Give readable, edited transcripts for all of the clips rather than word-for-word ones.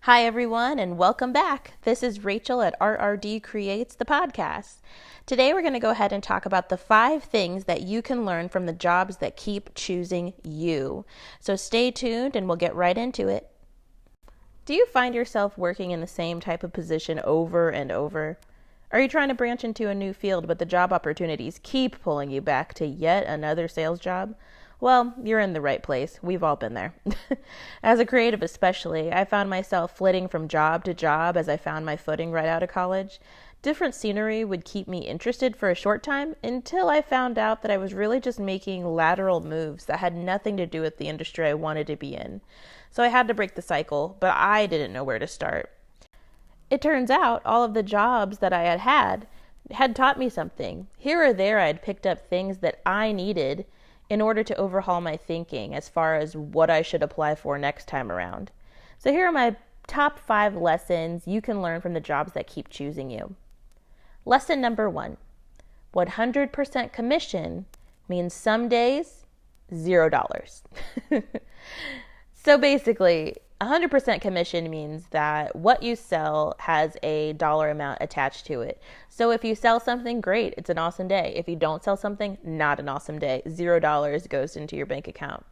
Hi, everyone, and welcome back. This is Rachel at RRD Creates, the podcast. Today, we're going to go ahead and talk about the 5 things that you can learn from the jobs that keep choosing you. So stay tuned and we'll get right into it. Do you find yourself working in the same type of position over and over? Are you trying to branch into a new field, but the job opportunities keep pulling you back to yet another sales job? Well, you're in the right place. We've all been there. As a creative especially, I found myself flitting from job to job as I found my footing right out of college. Different scenery would keep me interested for a short time until I found out that I was really just making lateral moves that had nothing to do with the industry I wanted to be in. So I had to break the cycle, but I didn't know where to start. It turns out all of the jobs that I had taught me something. Here or there, I had picked up things that I needed in order to overhaul my thinking as far as what I should apply for next time around. So here are my top 5 lessons you can learn from the jobs that keep choosing you. Lesson number 1, 100% commission means some days, $0. So basically, 100% commission means that what you sell has a dollar amount attached to it. So if you sell something, great, it's an awesome day. If you don't sell something, not an awesome day. $0 goes into your bank account.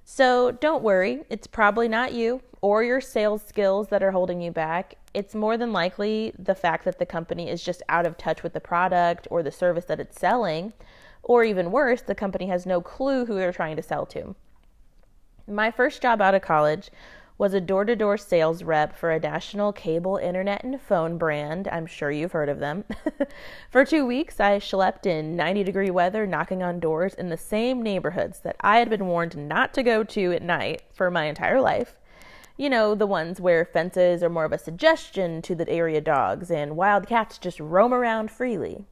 So don't worry, it's probably not you or your sales skills that are holding you back. It's more than likely the fact that the company is just out of touch with the product or the service that it's selling, or even worse, the company has no clue who they're trying to sell to. My first job out of college was a door-to-door sales rep for a national cable, internet, and phone brand. I'm sure you've heard of them. For 2 weeks, I schlepped in 90-degree weather, knocking on doors in the same neighborhoods that I had been warned not to go to at night for my entire life. You know, the ones where fences are more of a suggestion to the area dogs and wild cats just roam around freely.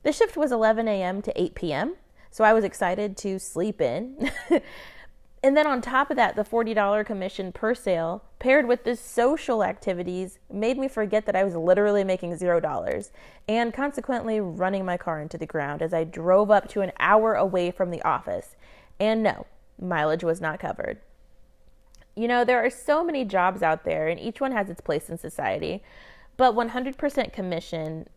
The shift was 11 a.m. to 8 p.m., so I was excited to sleep in. And then on top of that, the $40 commission per sale, paired with the social activities, made me forget that I was literally making $0 and consequently running my car into the ground as I drove up to an hour away from the office. And no, mileage was not covered. You know, there are so many jobs out there and each one has its place in society, but 100% commission,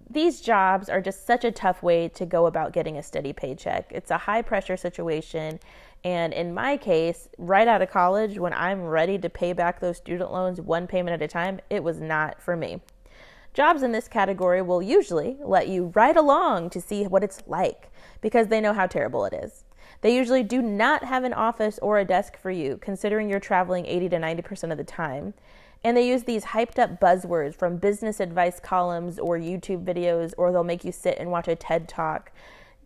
these jobs are just such a tough way to go about getting a steady paycheck. It's a high pressure situation. And in my case, right out of college, when I'm ready to pay back those student loans one payment at a time, it was not for me. Jobs in this category will usually let you ride along to see what it's like because they know how terrible it is. They usually do not have an office or a desk for you, considering you're traveling 80 to 90% of the time. And they use these hyped up buzzwords from business advice columns or YouTube videos, or they'll make you sit and watch a TED Talk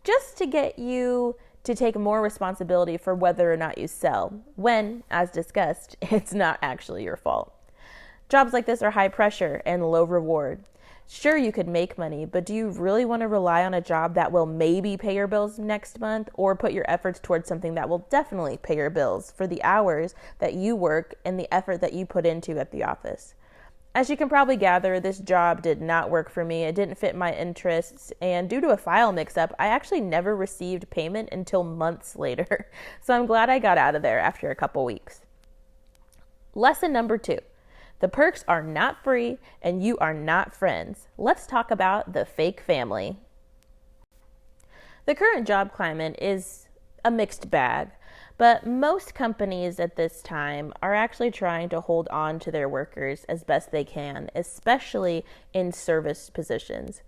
just to get you to take more responsibility for whether or not you sell, when, as discussed, it's not actually your fault. Jobs like this are high pressure and low reward. Sure, you could make money, but do you really want to rely on a job that will maybe pay your bills next month, or put your efforts towards something that will definitely pay your bills for the hours that you work and the effort that you put into at the office? As you can probably gather, this job did not work for me. It didn't fit my interests, and due to a file mix-up, I actually never received payment until months later. So I'm glad I got out of there after a couple weeks. Lesson number 2. The perks are not free, and you are not friends. Let's talk about the fake family. The current job climate is a mixed bag. But most companies at this time are actually trying to hold on to their workers as best they can, especially in service positions.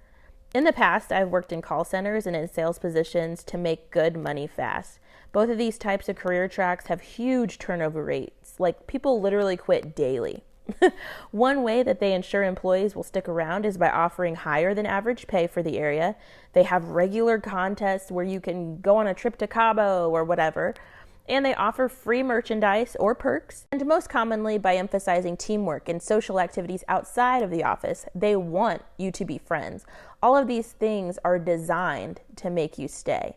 In the past, I've worked in call centers and in sales positions to make good money fast. Both of these types of career tracks have huge turnover rates, like people literally quit daily. One way that they ensure employees will stick around is by offering higher than average pay for the area. They have regular contests where you can go on a trip to Cabo or whatever. And they offer free merchandise or perks, and most commonly by emphasizing teamwork and social activities outside of the office. They want you to be friends. All of these things are designed to make you stay.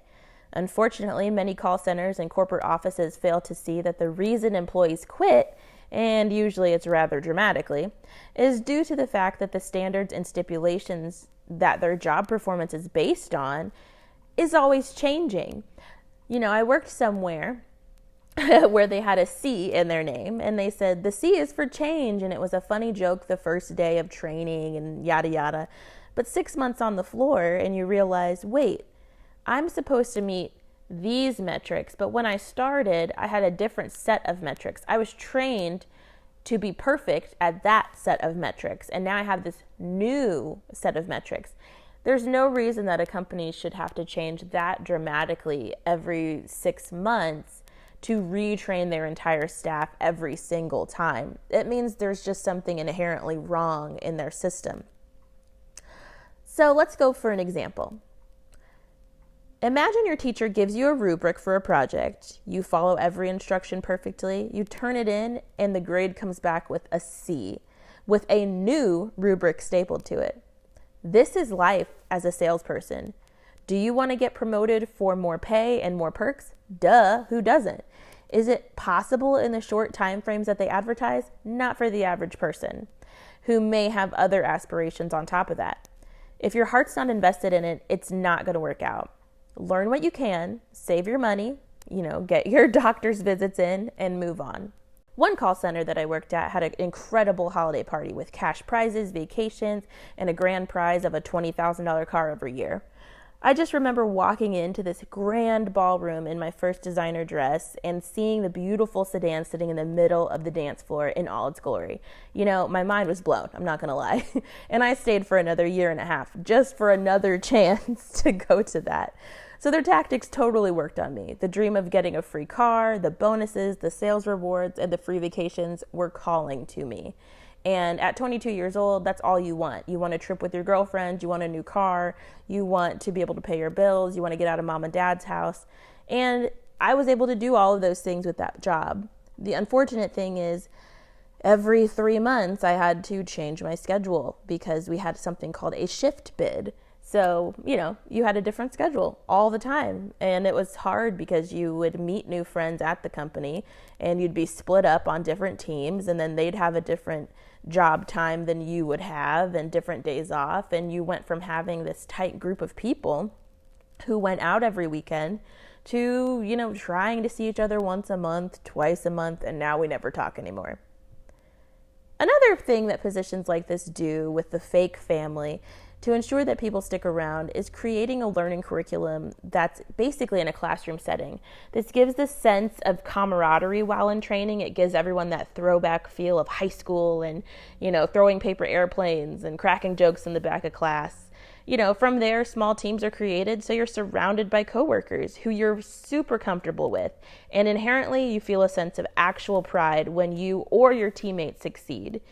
Unfortunately, many call centers and corporate offices fail to see that the reason employees quit, and usually it's rather dramatically, is due to the fact that the standards and stipulations that their job performance is based on is always changing. You know, I worked somewhere where they had a C in their name, and they said the C is for change, and it was a funny joke the first day of training and yada yada. But 6 months on the floor and you realize, wait, I'm supposed to meet these metrics, but when I started, I had a different set of metrics. I was trained to be perfect at that set of metrics, and now I have this new set of metrics. There's no reason that a company should have to change that dramatically every 6 months to retrain their entire staff every single time. It means there's just something inherently wrong in their system. So let's go for an example. Imagine your teacher gives you a rubric for a project. You follow every instruction perfectly. You turn it in, and the grade comes back with a C, with a new rubric stapled to it. This is life as a salesperson. Do you want to get promoted for more pay and more perks? Duh, who doesn't? Is it possible in the short time frames that they advertise? Not for the average person, who may have other aspirations on top of that. If your heart's not invested in it, it's not going to work out. Learn what you can, save your money, get your doctor's visits in, and move on. One call center that I worked at had an incredible holiday party with cash prizes, vacations, and a grand prize of a $20,000 car every year. I just remember walking into this grand ballroom in my first designer dress and seeing the beautiful sedan sitting in the middle of the dance floor in all its glory. My mind was blown, I'm not going to lie. And I stayed for another year and a half just for another chance to go to that. So their tactics totally worked on me. The dream of getting a free car, the bonuses, the sales rewards, and the free vacations were calling to me. And at 22 years old, that's all you want. You want a trip with your girlfriend, you want a new car, you want to be able to pay your bills, you want to get out of mom and dad's house. And I was able to do all of those things with that job. The unfortunate thing is, every 3 months I had to change my schedule because we had something called a shift bid. So, you had a different schedule all the time. And it was hard because you would meet new friends at the company and you'd be split up on different teams, and then they'd have a different job time than you would have and different days off. And you went from having this tight group of people who went out every weekend to, trying to see each other once a month, twice a month, and now we never talk anymore. Another thing that positions like this do with the fake family to ensure that people stick around is creating a learning curriculum that's basically in a classroom setting. This gives the sense of camaraderie while in training. It gives everyone that throwback feel of high school and, throwing paper airplanes and cracking jokes in the back of class. From there, small teams are created, so you're surrounded by coworkers who you're super comfortable with, and inherently you feel a sense of actual pride when you or your teammates succeed.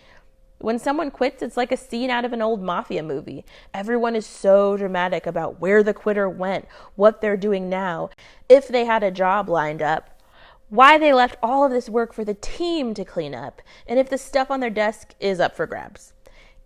When someone quits, it's like a scene out of an old mafia movie. Everyone is so dramatic about where the quitter went, what they're doing now, if they had a job lined up, why they left all of this work for the team to clean up, and if the stuff on their desk is up for grabs.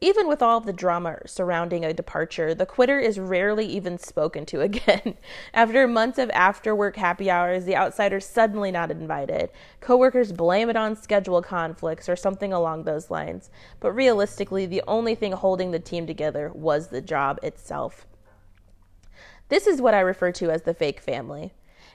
Even with all of the drama surrounding a departure, the quitter is rarely even spoken to again. After months of after-work happy hours, the outsider's suddenly not invited. Coworkers blame it on schedule conflicts or something along those lines. But realistically, the only thing holding the team together was the job itself. This is what I refer to as the fake family.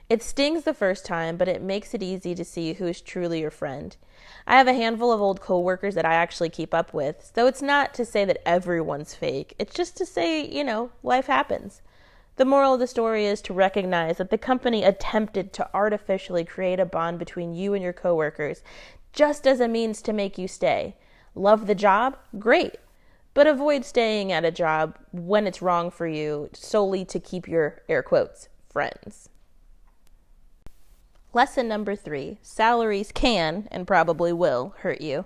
It stings the first time, but it makes it easy to see who is truly your friend. I have a handful of old coworkers that I actually keep up with, so it's not to say that everyone's fake. It's just to say, life happens. The moral of the story is to recognize that the company attempted to artificially create a bond between you and your coworkers just as a means to make you stay. Love the job? Great. But avoid staying at a job when it's wrong for you solely to keep your, air quotes, friends. Lesson number 3, salaries can and probably will hurt you.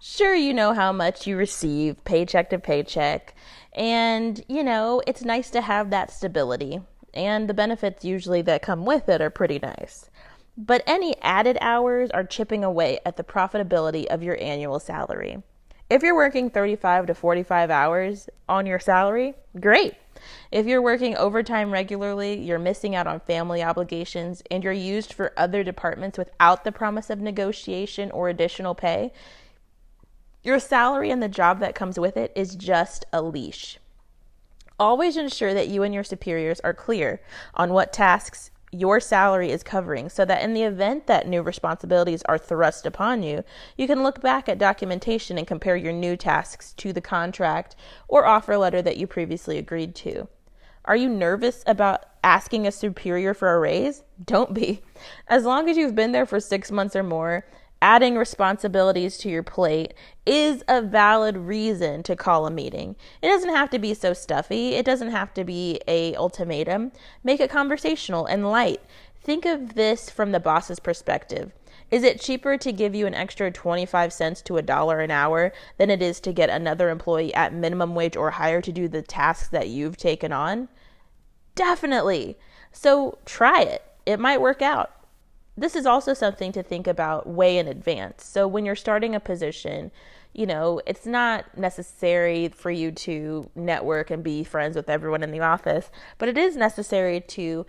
Sure, you know how much you receive paycheck to paycheck, and, it's nice to have that stability, and the benefits usually that come with it are pretty nice. But any added hours are chipping away at the profitability of your annual salary. If you're working 35 to 45 hours on your salary, great. If you're working overtime regularly, you're missing out on family obligations, and you're used for other departments without the promise of negotiation or additional pay, your salary and the job that comes with it is just a leash. Always ensure that you and your superiors are clear on what tasks your salary is covering, so that in the event that new responsibilities are thrust upon you, you can look back at documentation and compare your new tasks to the contract or offer letter that you previously agreed to. Are you nervous about asking a superior for a raise? Don't be. As long as you've been there for 6 months or more, adding responsibilities to your plate is a valid reason to call a meeting. It doesn't have to be so stuffy. It doesn't have to be an ultimatum. Make it conversational and light. Think of this from the boss's perspective. Is it cheaper to give you an extra 25 cents to $1 an hour than it is to get another employee at minimum wage or higher to do the tasks that you've taken on? Definitely. So try it. It might work out. This is also something to think about way in advance. So when you're starting a position, it's not necessary for you to network and be friends with everyone in the office, but it is necessary to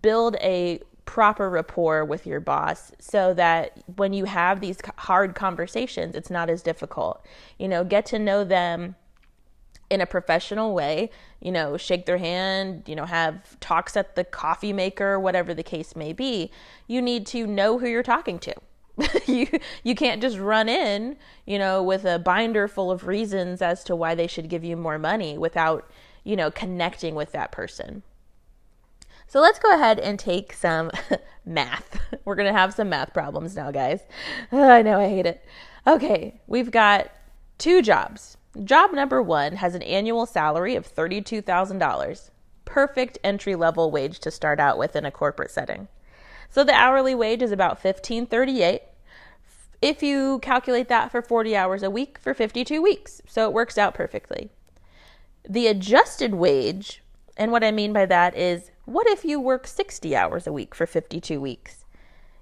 build a proper rapport with your boss so that when you have these hard conversations, it's not as difficult. Get to know them in a professional way, shake their hand, have talks at the coffee maker, whatever the case may be. You need to know who you're talking to. You can't just run in, with a binder full of reasons as to why they should give you more money without, connecting with that person. So let's go ahead and take some math. We're going to have some math problems now, guys. I know, I hate it. Okay, we've got 2 jobs. Job number 1 has an annual salary of $32,000. Perfect entry-level wage to start out with in a corporate setting. So the hourly wage is about $15.38 if you calculate that for 40 hours a week for 52 weeks. So it works out perfectly. The adjusted wage, and what I mean by that is, what if you work 60 hours a week for 52 weeks?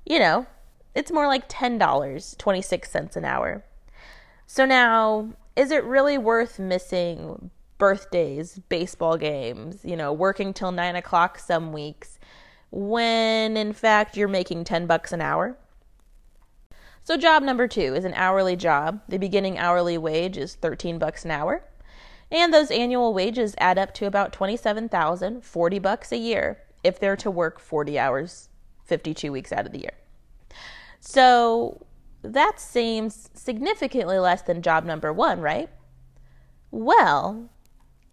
It's more like $10.26 an hour. So now, is it really worth missing birthdays, baseball games, working till 9 o'clock some weeks when in fact you're making $10 an hour? So job number 2 is an hourly job. The beginning hourly wage is $13 an hour. And those annual wages add up to about $27,040 a year if they're to work 40 hours, 52 weeks out of the year. So that seems significantly less than job number 1, right? Well,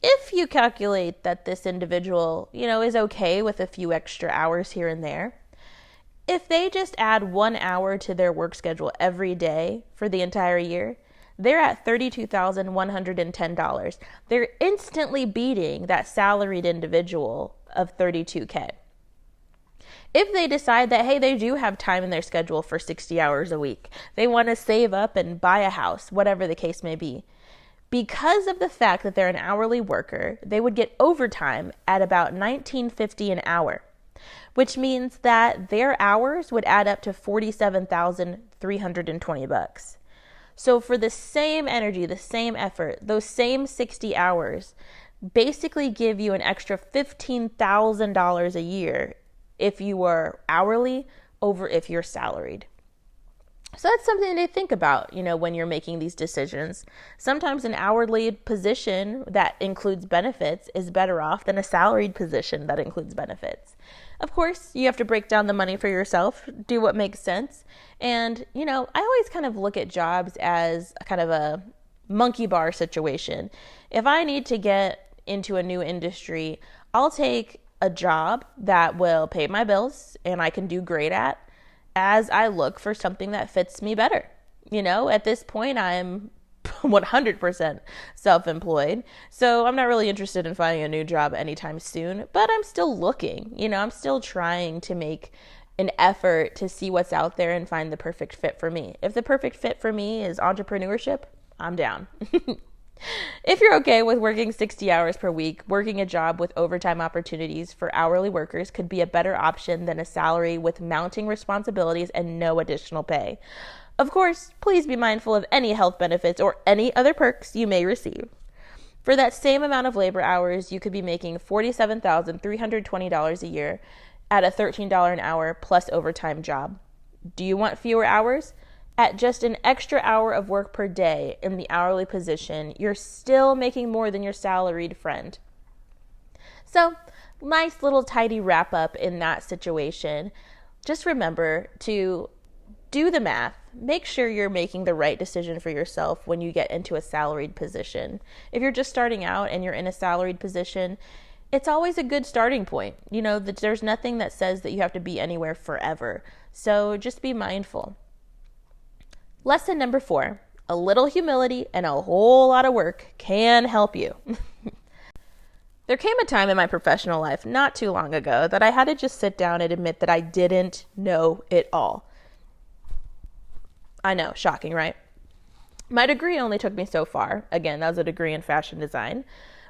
if you calculate that this individual, is okay with a few extra hours here and there, if they just add 1 hour to their work schedule every day for the entire year, they're at $32,110. They're instantly beating that salaried individual of $32K. If they decide that, hey, they do have time in their schedule for 60 hours a week, they want to save up and buy a house, whatever the case may be, because of the fact that they're an hourly worker, they would get overtime at about $19.50 an hour, which means that their hours would add up to $47,320. So for the same energy, the same effort, those same 60 hours basically give you an extra $15,000 a year if you are hourly over if you're salaried. So that's something to think about, when you're making these decisions. Sometimes an hourly position that includes benefits is better off than a salaried position that includes benefits. Of course, you have to break down the money for yourself, do what makes sense. And, I always kind of look at jobs as kind of a monkey bar situation. If I need to get into a new industry, I'll take a job that will pay my bills and I can do great at, as I look for something that fits me better. At this point, I'm 100% self-employed, so I'm not really interested in finding a new job anytime soon, but I'm still looking. I'm still trying to make an effort to see what's out there and find the perfect fit for me. If the perfect fit for me is entrepreneurship, I'm down. If you're okay with working 60 hours per week, working a job with overtime opportunities for hourly workers could be a better option than a salary with mounting responsibilities and no additional pay. Of course, please be mindful of any health benefits or any other perks you may receive. For that same amount of labor hours, you could be making $47,320 a year at a $13 an hour plus overtime job. Do you want fewer hours? At just an extra hour of work per day in the hourly position, you're still making more than your salaried friend. So nice little tidy wrap up in that situation. Just remember to do the math. Make sure you're making the right decision for yourself when you get into a salaried position. If you're just starting out and you're in a salaried position, it's always a good starting point. There's nothing that says that you have to be anywhere forever. So just be mindful. Lesson number 4, a little humility and a whole lot of work can help you. There came a time in my professional life not too long ago that I had to just sit down and admit that I didn't know it all. I know, shocking, right? My degree only took me so far. Again, that was a degree in fashion design.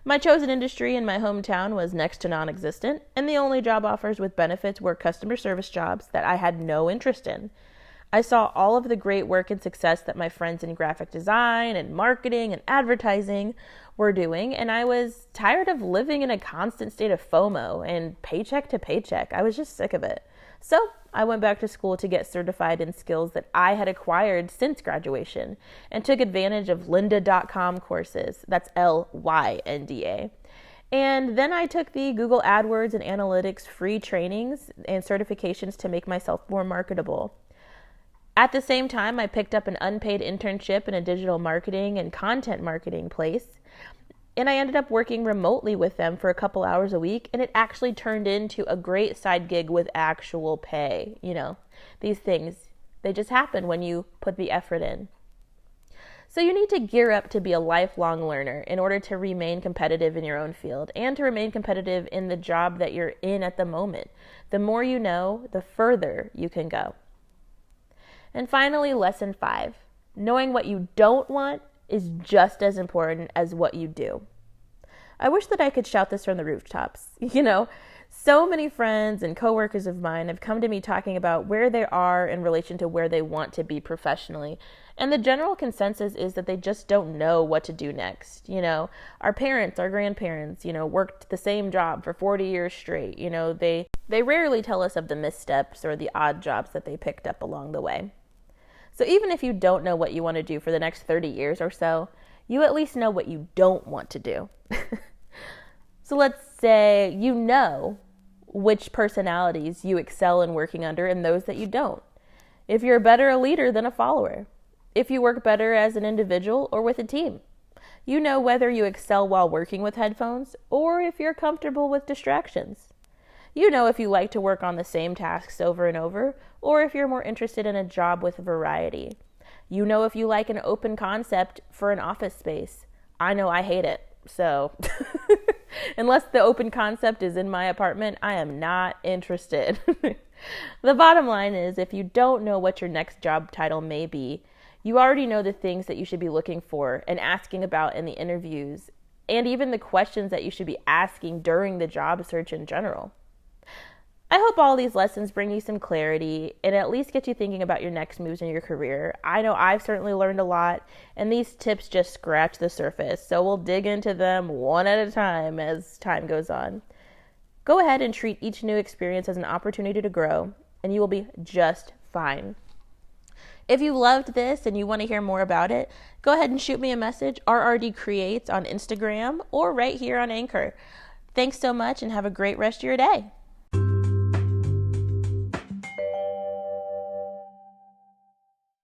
My chosen industry in my hometown was next to non-existent, and the only job offers with benefits were customer service jobs that I had no interest in. I saw all of the great work and success that my friends in graphic design and marketing and advertising were doing, and I was tired of living in a constant state of FOMO and paycheck to paycheck. I was just sick of it. So I went back to school to get certified in skills that I had acquired since graduation and took advantage of lynda.com courses. That's Lynda. And then I took the Google AdWords and Analytics free trainings and certifications to make myself more marketable. At the same time, I picked up an unpaid internship in a digital marketing and content marketing place. And I ended up working remotely with them for a couple hours a week, and it actually turned into a great side gig with actual pay. These things, they just happen when you put the effort in. So you need to gear up to be a lifelong learner in order to remain competitive in your own field and to remain competitive in the job that you're in at the moment. The more you know, the further you can go. And finally, lesson 5, knowing what you don't want is just as important as what you do. I wish that I could shout this from the rooftops. So many friends and coworkers of mine have come to me talking about where they are in relation to where they want to be professionally. And the general consensus is that they just don't know what to do next. Our parents, our grandparents, worked the same job for 40 years straight. They rarely tell us of the missteps or the odd jobs that they picked up along the way. So even if you don't know what you want to do for the next 30 years or so, you at least know what you don't want to do. So let's say you know which personalities you excel in working under and those that you don't. If you're better a leader than a follower. If you work better as an individual or with a team. You know whether you excel while working with headphones or if you're comfortable with distractions. You know if you like to work on the same tasks over and over, or if you're more interested in a job with variety. You know if you like an open concept for an office space. I know I hate it, so unless the open concept is in my apartment, I am not interested. The bottom line is, if you don't know what your next job title may be, you already know the things that you should be looking for and asking about in the interviews, and even the questions that you should be asking during the job search in general. I hope all these lessons bring you some clarity and at least get you thinking about your next moves in your career. I know I've certainly learned a lot, and these tips just scratch the surface, so we'll dig into them one at a time as time goes on. Go ahead and treat each new experience as an opportunity to grow, and you will be just fine. If you loved this and you want to hear more about it, go ahead and shoot me a message, RRD Creates on Instagram or right here on Anchor. Thanks so much and have a great rest of your day.